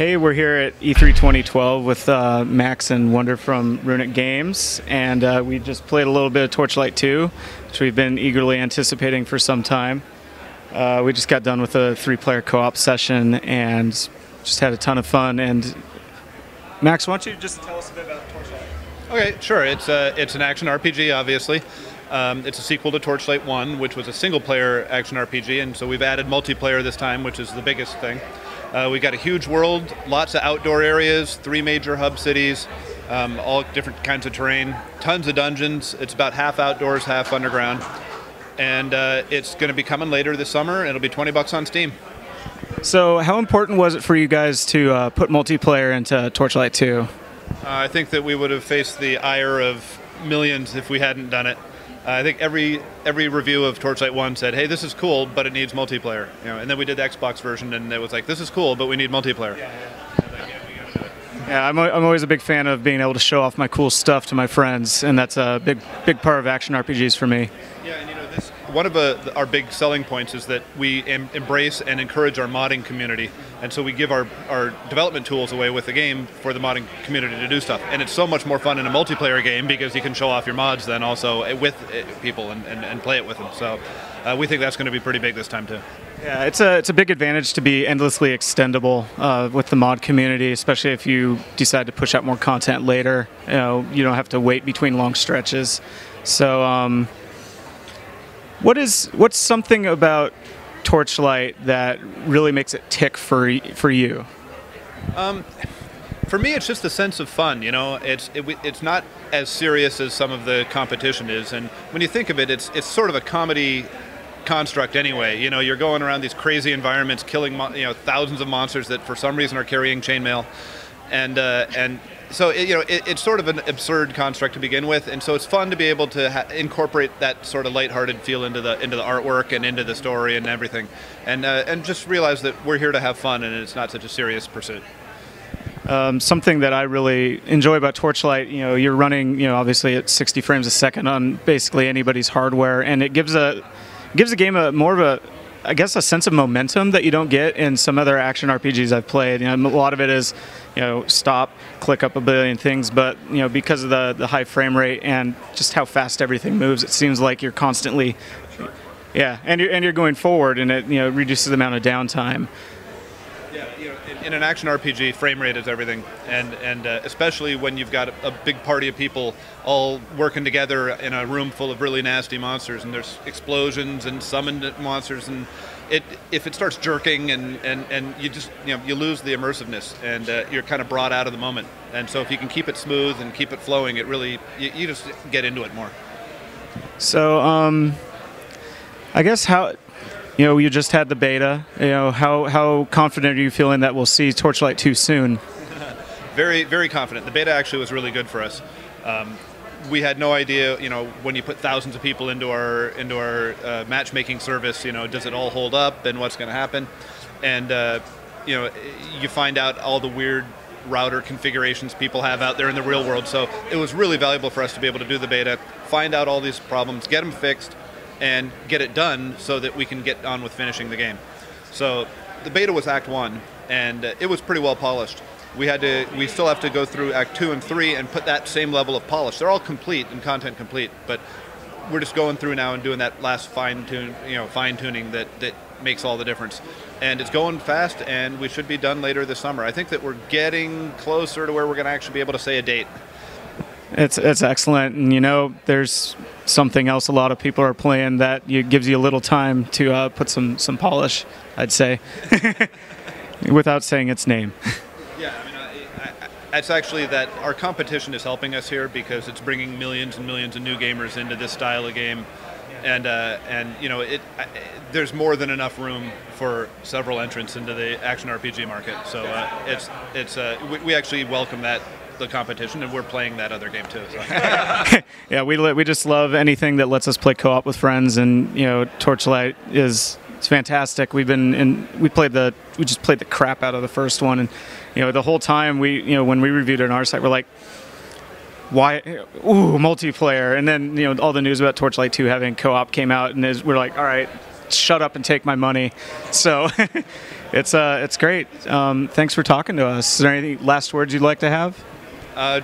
Hey, we're here at E3 2012 with Max and Wonder from Runic Games, and we just played a little bit of Torchlight 2, which we've been eagerly anticipating for some time. We just got done with a 3-player co-op session and just had a ton of fun. And Max, why don't you just tell us a bit about Torchlight? Okay, sure. It's an action RPG, obviously. It's a sequel to Torchlight 1, which was a single-player action RPG, and so we've added multiplayer this time, which is the biggest thing. We got a huge world, lots of outdoor areas, 3 major hub cities, all different kinds of terrain, tons of dungeons. It's about half outdoors, half underground, and it's going to be coming later this summer. It'll be $20 on Steam. So, how important was it for you guys to put multiplayer into Torchlight 2? I think that we would have faced the ire of millions if we hadn't done it. I think every review of Torchlight 1 said, hey, this is cool, but it needs multiplayer. And then we did the Xbox version, and it was like, this is cool, but we need multiplayer. Yeah, I'm always a big fan of being able to show off my cool stuff to my friends, and that's a big part of action RPGs for me. Yeah, and one of our big selling points is that we embrace and encourage our modding community, and so we give our development tools away with the game for the modding community to do stuff. And it's so much more fun in a multiplayer game because you can show off your mods then also with people and play it with them. So we think that's going to be pretty big this time too. Yeah, it's a big advantage to be endlessly extendable with the mod community, especially if you decide to push out more content later. You don't have to wait between long stretches. So what's something about Torchlight that really makes it tick for you? For me, it's just the sense of fun. It's not as serious as some of the competition is, and when you think of it, it's sort of a comedy construct anyway. You're going around these crazy environments, killing thousands of monsters that for some reason are carrying chainmail, and so it's sort of an absurd construct to begin with, and so it's fun to be able to incorporate that sort of lighthearted feel into the artwork and into the story and everything, and just realize that we're here to have fun and it's not such a serious pursuit. Something that I really enjoy about Torchlight, you're running, obviously at 60 frames a second on basically anybody's hardware, and it gives a game more of a, I guess, a sense of momentum that you don't get in some other action RPGs I've played. A lot of it is, stop, click up a billion things, but because of the high frame rate and just how fast everything moves, it seems like you're constantly, and you're going forward, and it reduces the amount of downtime. Yeah, in an action RPG, frame rate is everything, and especially when you've got a big party of people all working together in a room full of really nasty monsters, and there's explosions and summoned monsters, and if it starts jerking and you just you lose the immersiveness, and you're kind of brought out of the moment. And so if you can keep it smooth and keep it flowing, it really you just get into it more. So I guess how. You just had the beta. How confident are you feeling that we'll see Torchlight 2 soon? Very, very confident. The beta actually was really good for us. We had no idea, when you put thousands of people into our matchmaking service, does it all hold up and what's going to happen? And you find out all the weird router configurations people have out there in the real world. So it was really valuable for us to be able to do the beta, find out all these problems, get them fixed, and get it done so that we can get on with finishing the game. So the beta was Act 1, and it was pretty well polished. We still have to go through Act 2 and 3 and put that same level of polish. They're all complete and content complete, but we're just going through now and doing that last fine-tuning that makes all the difference. And it's going fast, and we should be done later this summer. I think that we're getting closer to where we're going to actually be able to say a date. It's excellent, and there's something else a lot of people are playing that gives you a little time to put some polish, I'd say, without saying its name. Yeah, it's actually that our competition is helping us here because it's bringing millions and millions of new gamers into this style of game, and there's more than enough room for several entrants into the action RPG market. So we actually welcome the competition, and we're playing that other game too. So. Yeah, we just love anything that lets us play co-op with friends, and Torchlight it's fantastic. We just played the crap out of the first one, and the whole time when we reviewed it on our site, we're like, why multiplayer? And then all the news about Torchlight 2 having co-op came out, and we're like, all right, shut up and take my money. So it's great. Thanks for talking to us. Is there any last words you'd like to have?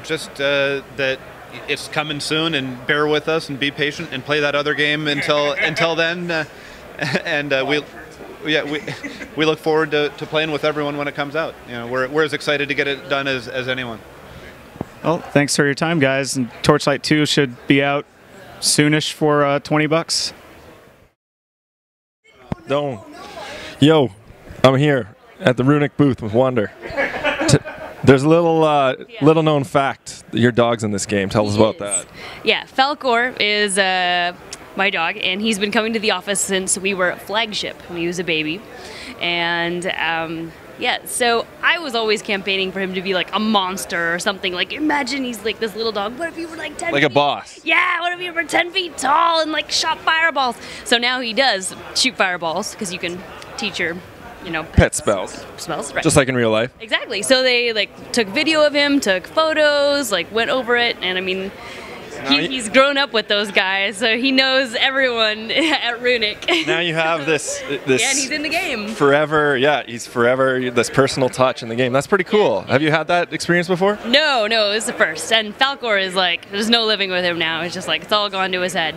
Just that it's coming soon, and bear with us and be patient and play that other game until then. And we look forward to playing with everyone when it comes out. You know, we're as excited to get it done as anyone. Well, thanks for your time, guys. And Torchlight 2 should be out soonish for $20. Yo, I'm here at the Runic booth with Wonder. There's a little known fact that your dog's in this game. Tell us about that. Yeah, Falcor is my dog, and he's been coming to the office since we were at Flagship when he was a baby. And yeah, so I was always campaigning for him to be like a monster or something. Like, imagine he's like this little dog. What if he were like 10 Like feet? a boss. Yeah, what if he were 10 feet tall and like shot fireballs? So now he does shoot fireballs because you can teach your, you know, Pet spells. Spells, right? Just like in real life. Exactly. So they like took video of him, took photos, like went over it, and I mean, he's grown up with those guys, so he knows everyone at Runic. Now you have this Yeah, and he's in the game. forever. Yeah, he's forever this personal touch in the game. That's pretty cool. Have you had that experience before? No, it was the first. And Falcor is like, there's no living with him now. It's just like, it's all gone to his head.